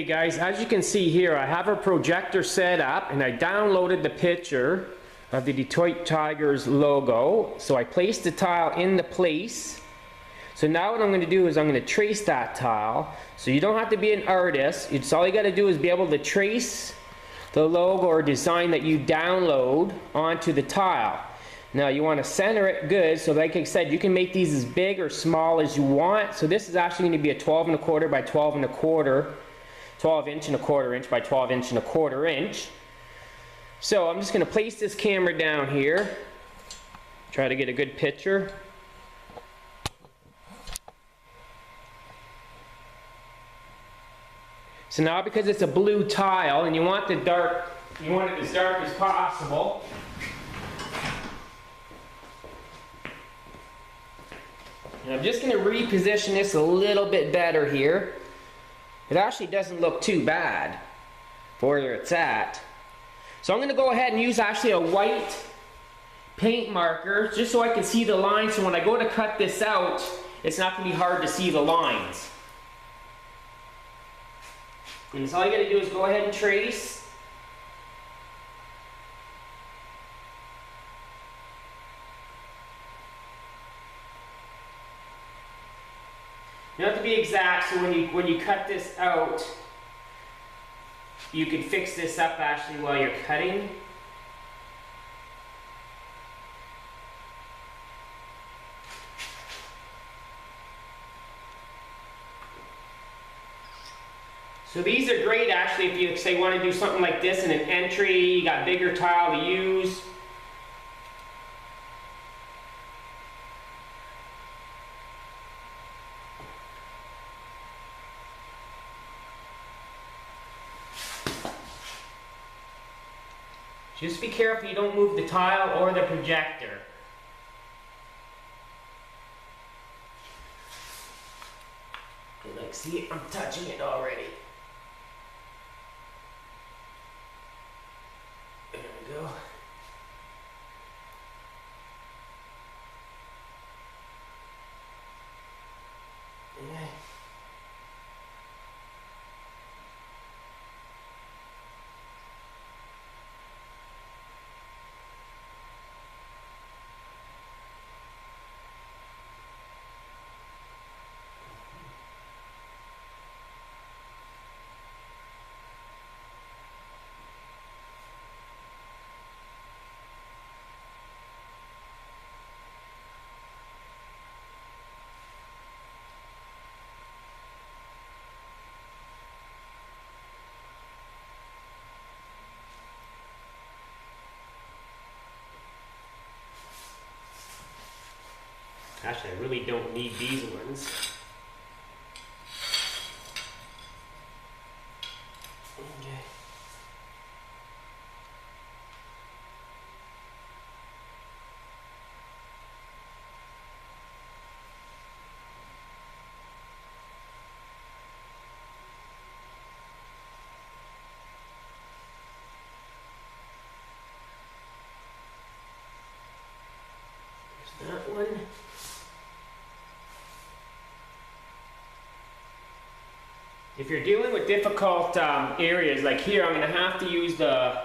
Okay guys, as you can see here, I have a projector set up and I downloaded the picture of the Detroit Tigers logo. So I placed the tile into place. So now what I'm going to do is I'm going to trace that tile. So you don't have to be an artist. It's all you got to do is be able to trace the logo or design that you download onto the tile. Now you want to center it good, so like I said, you can make these as big or small as you want. So this is actually going to be a 12 1/4 by 12 1/4, 12 inch and a quarter inch by 12 inch and a quarter inch. So I'm just going to place this camera down here, try to get a good picture. So now because it's a blue tile and you want it as dark as possible, and I'm just going to reposition this a little bit better here. It actually doesn't look too bad for where it's at. So I'm going to go ahead and use actually a white paint marker just so I can see the lines, so when I go to cut this out, it's not going to be hard to see the lines. And so all you got to do is go ahead and trace. You don't have to be exact, so when you cut this out, you can fix this up actually while you're cutting. So these are great actually if you say want to do something like this in an entry, you got bigger tile to use. Just be careful you don't move the tile or the projector. And like, see, I'm touching it already. There we go. Okay. Actually, I really don't need these ones. Okay. There's that one. If you're dealing with difficult areas, like here, I'm going to have to use the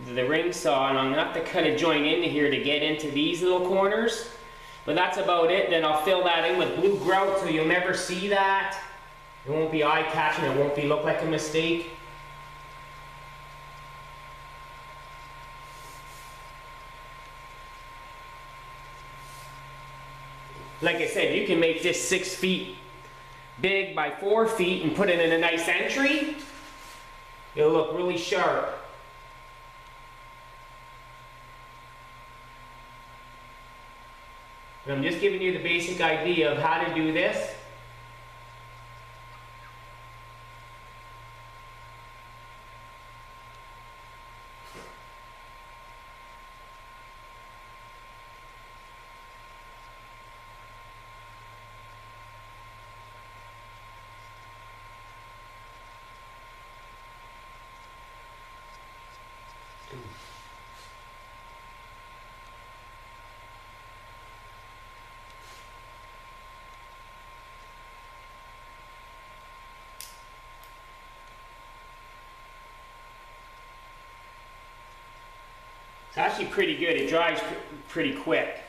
ring saw, and I'm going to have to cut a joint into here to get into these little corners. But that's about it. Then I'll fill that in with blue grout so you'll never see that. It won't be eye-catching, it won't look like a mistake. Like I said, you can make this 6 feet big by 4 feet and put it in a nice entry. It'll look really sharp. And I'm just giving you the basic idea of how to do this. It's actually pretty good. It dries pretty quick.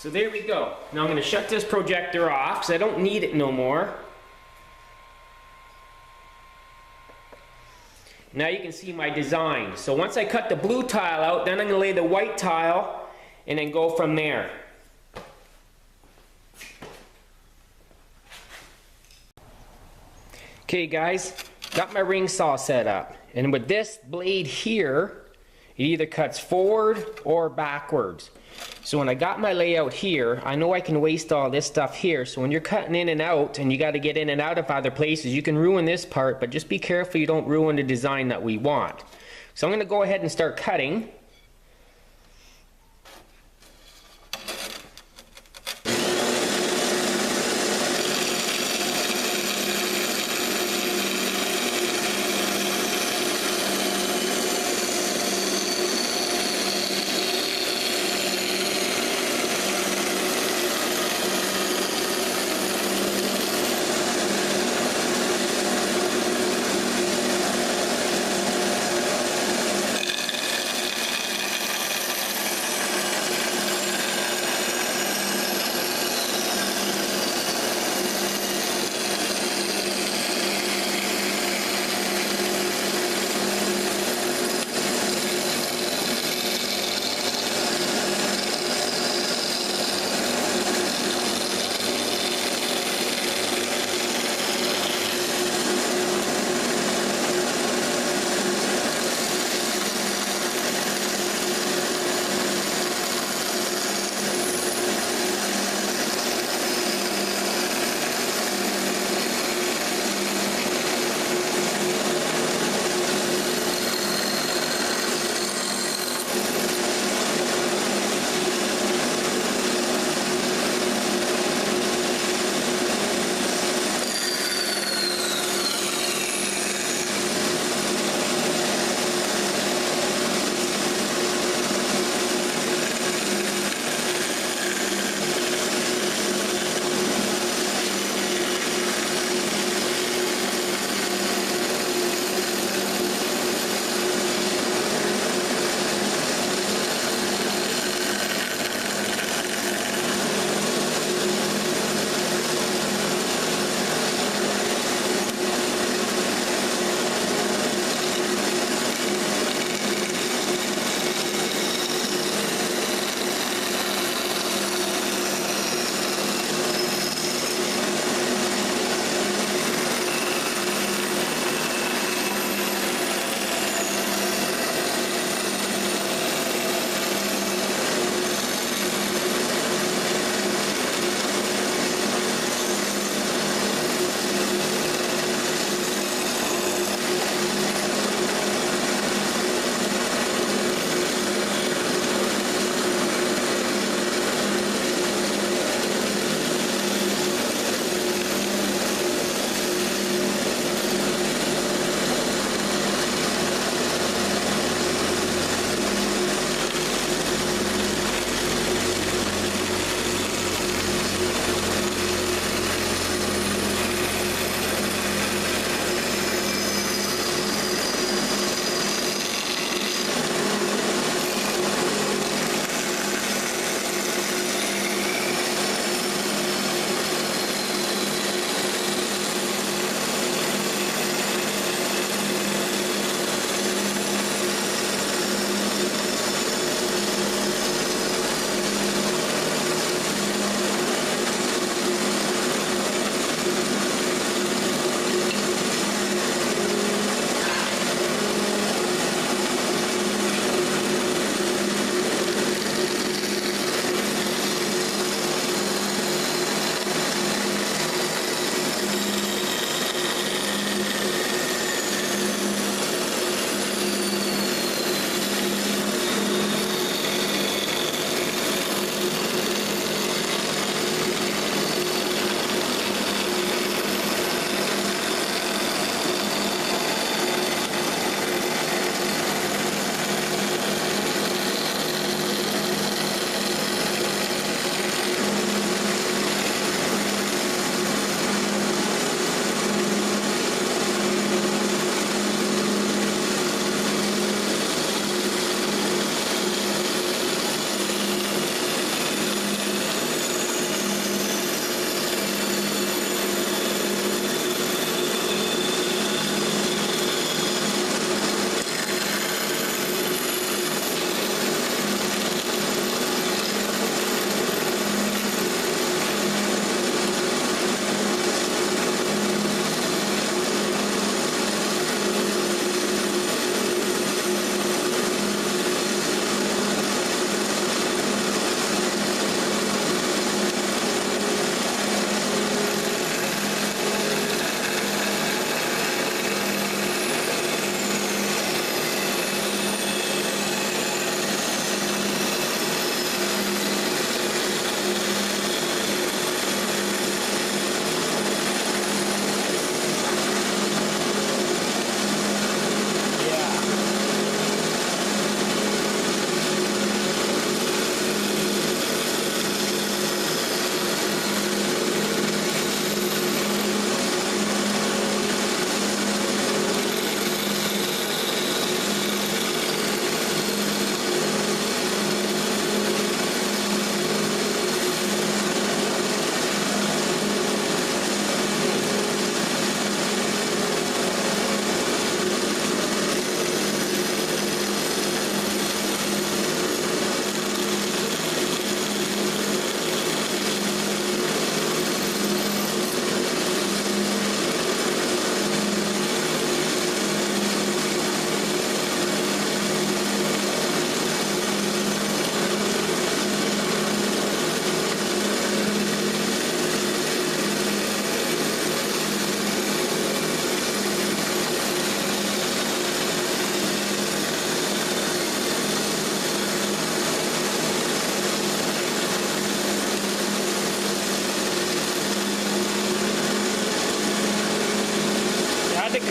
So there we go. Now I'm going to shut this projector off because I don't need it no more. Now you can see my design. So once I cut the blue tile out, then I'm going to lay the white tile and then go from there. Okay guys, got my ring saw set up. And with this blade here, it either cuts forward or backwards. So when I got my layout here, I know I can waste all this stuff here. So when you're cutting in and out and you got to get in and out of other places, you can ruin this part, but just be careful you don't ruin the design that we want. So I'm going to go ahead and start cutting.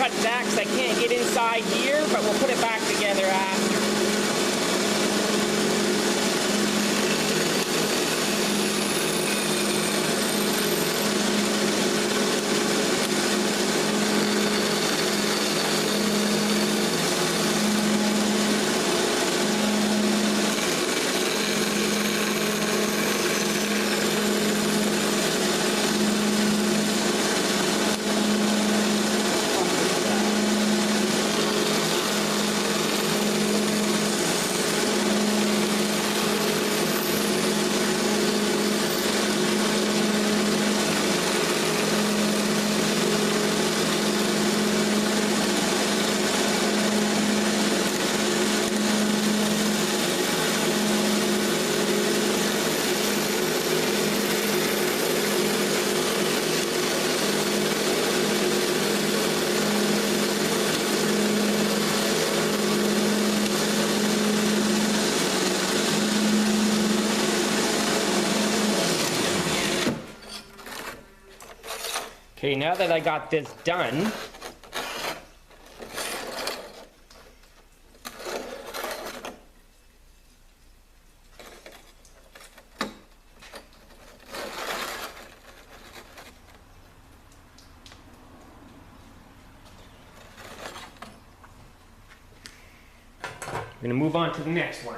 cut that because I can't get inside here, but we'll put it back together after. Okay, now that I got this done, I'm gonna move on to the next one.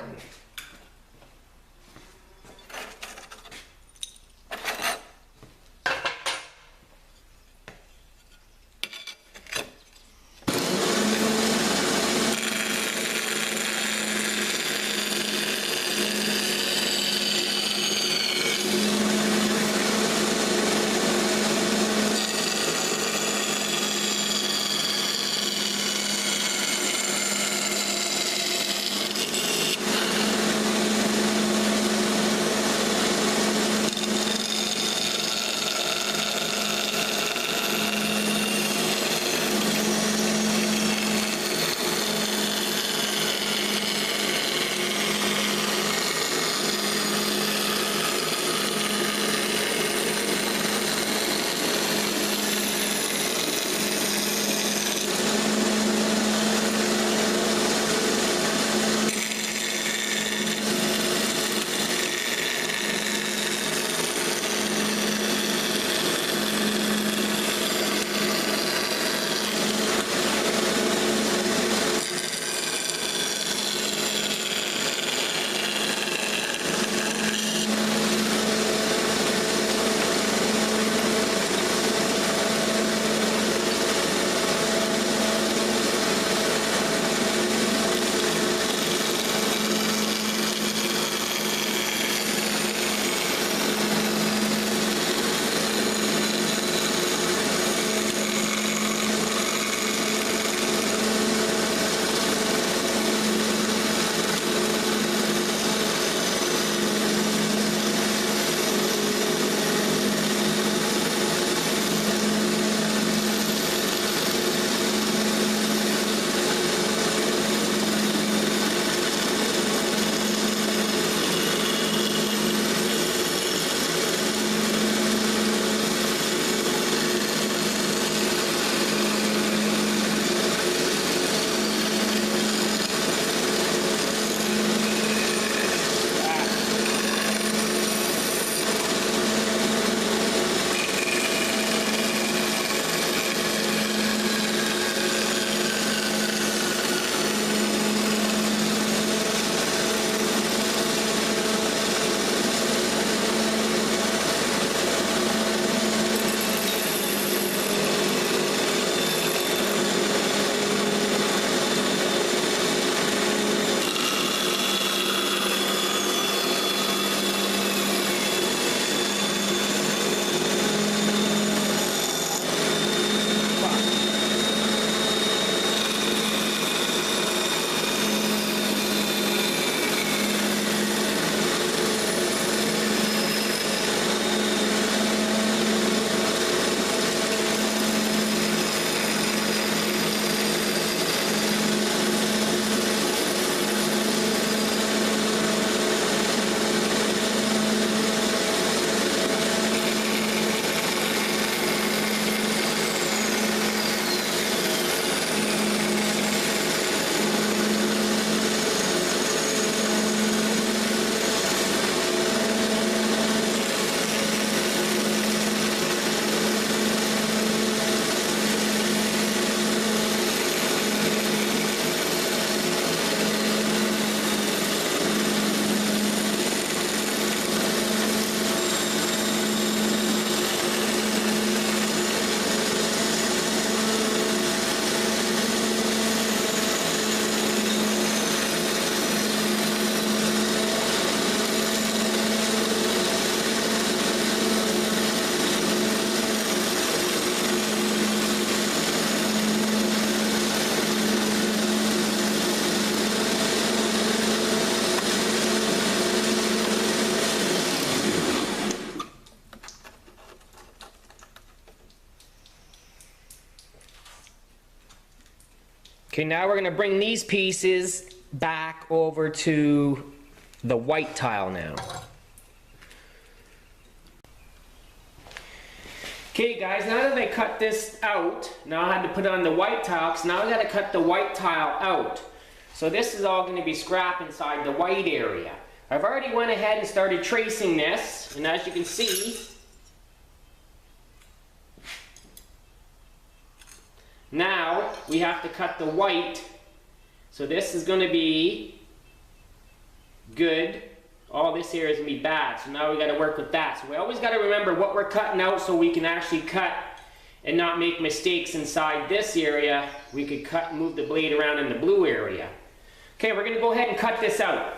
Okay, now we're gonna bring these pieces back over to the white tile now. Okay guys, now that I cut this out, now I had to put it on the white tile, because now I gotta cut the white tile out. So this is all gonna be scrap inside the white area. I've already went ahead and started tracing this, and as you can see, now we have to cut the white. So this is gonna be good. All this here is going to be bad, so now we got to work with that. So we always got to remember what we're cutting out so we can actually cut and not make mistakes inside this area. We could cut and move the blade around in the blue area. Okay, we're going to go ahead and cut this out.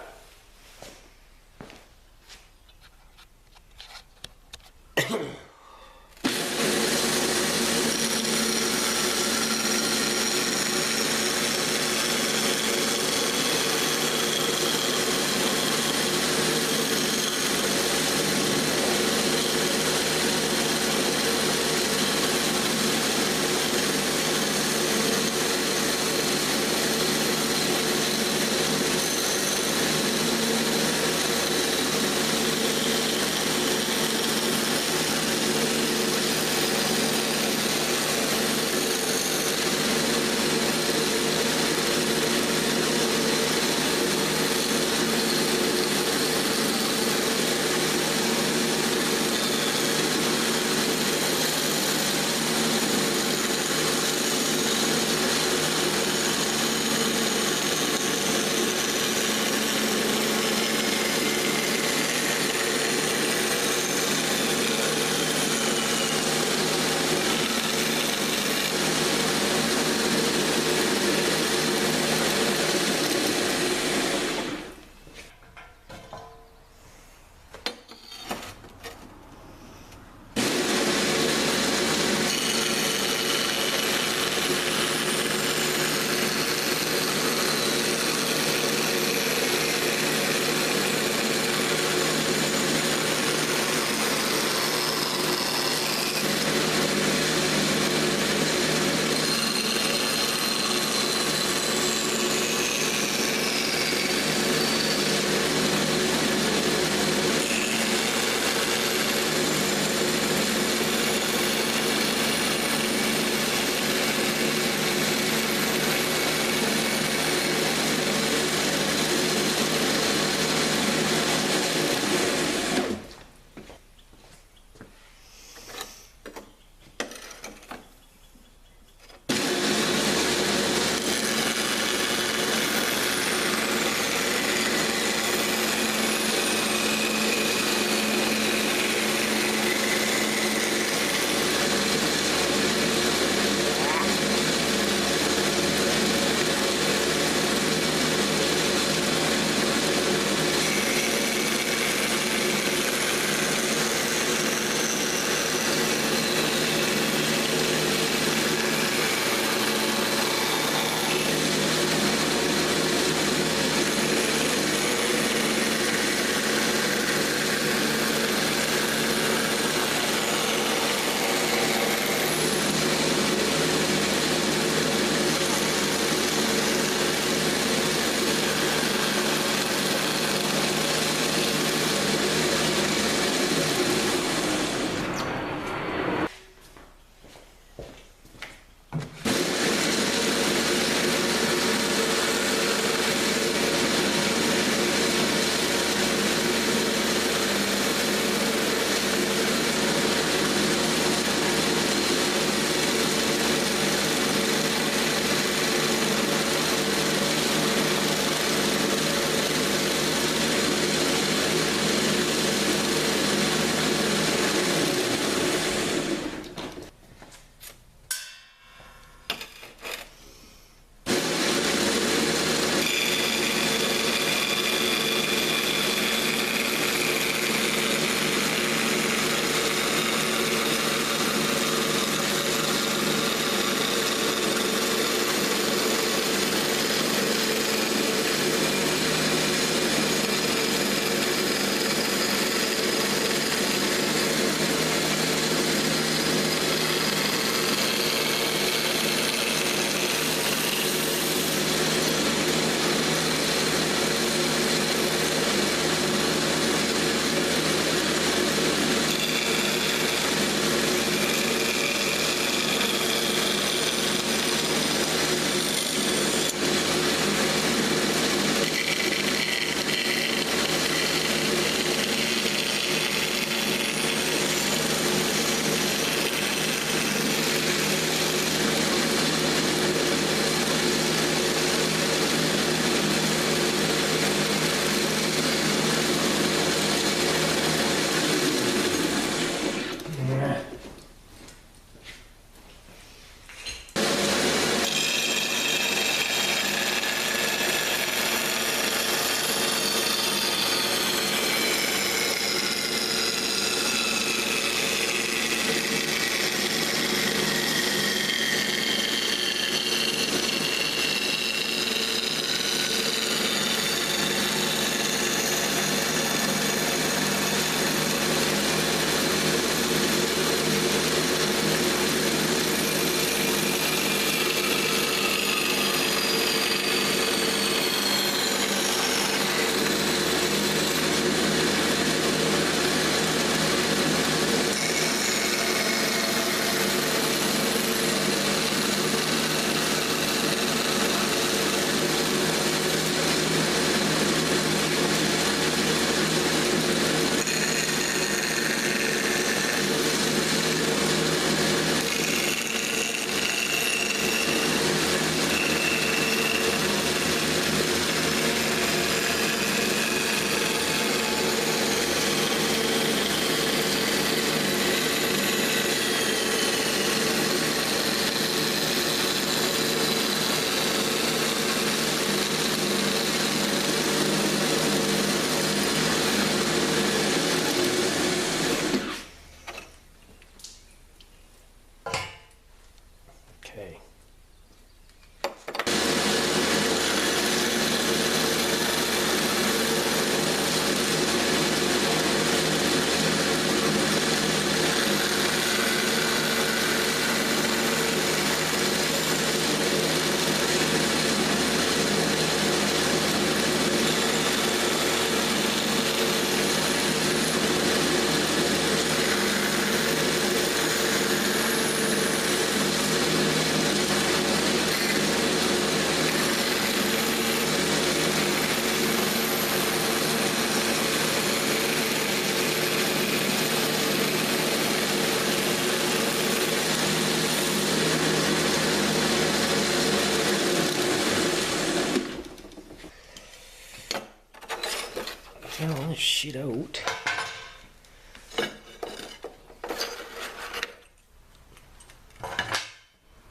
shit out.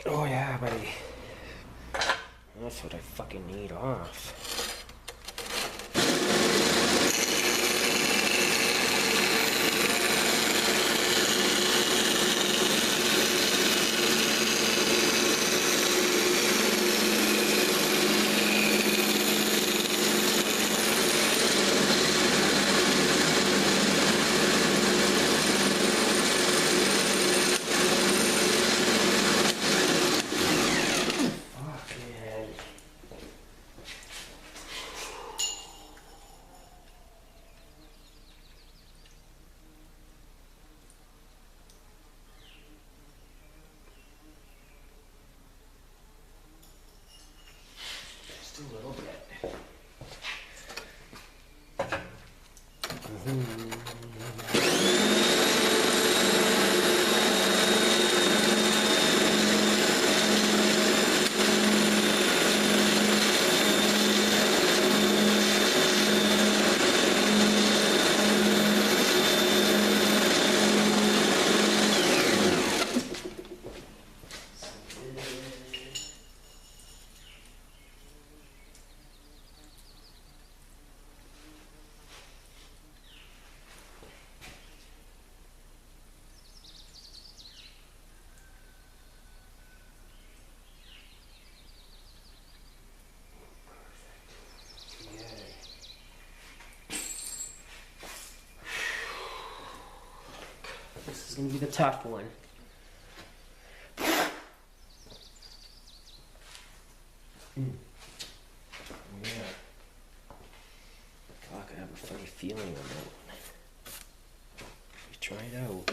Oh yeah, buddy. That's what I fucking need off. Just a little bit. This is gonna be the tough one. Yeah. Fuck, I have a funny feeling on that one. You try it out.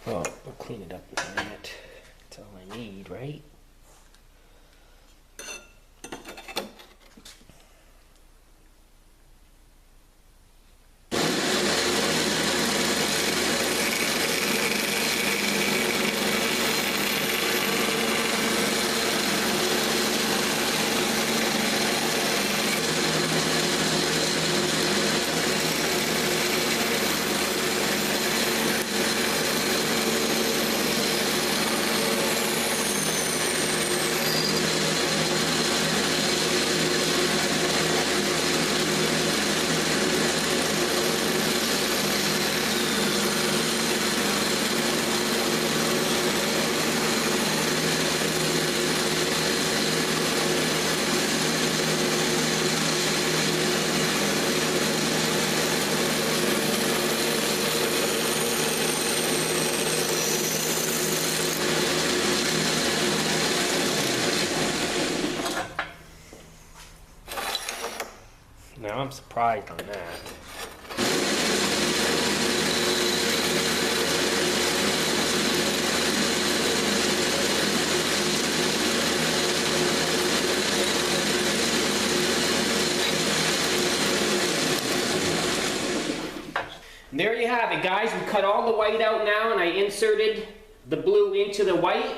Well, we'll clean it up in a minute. That's all I need, right? Now I'm surprised on that. And there you have it, guys. We cut all the white out now, and I inserted the blue into the white.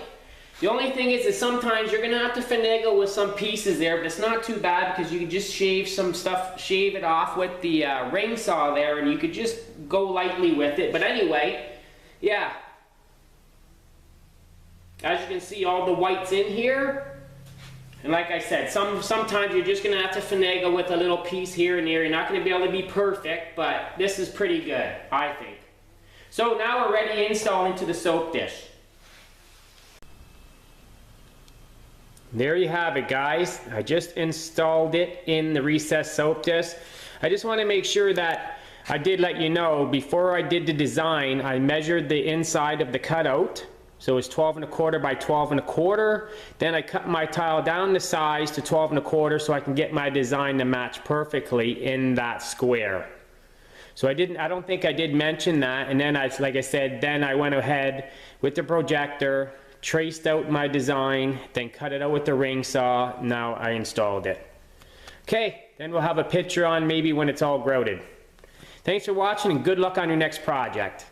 The only thing is that sometimes you're gonna have to finagle with some pieces there, but it's not too bad because you can just shave some stuff, shave it off with the ring saw there, and you could just go lightly with it. But anyway, yeah. As you can see, all the white's in here. And like I said, sometimes you're just gonna have to finagle with a little piece here and there. You're not gonna be able to be perfect, but this is pretty good, I think. So now we're ready to install into the soap dish. There you have it, guys. I just installed it in the recessed soap dish. I just want to make sure that I did let you know, before I did the design, I measured the inside of the cutout. So it's 12 1/4 by 12 1/4. Then I cut my tile down the size to 12 1/4 so I can get my design to match perfectly in that square. So I don't think I did mention that. And then like I said, then I went ahead with the projector, traced out my design, then cut it out with the ring saw. Now I installed it. Okay, then we'll have a picture on maybe when it's all grouted. Thanks for watching and good luck on your next project.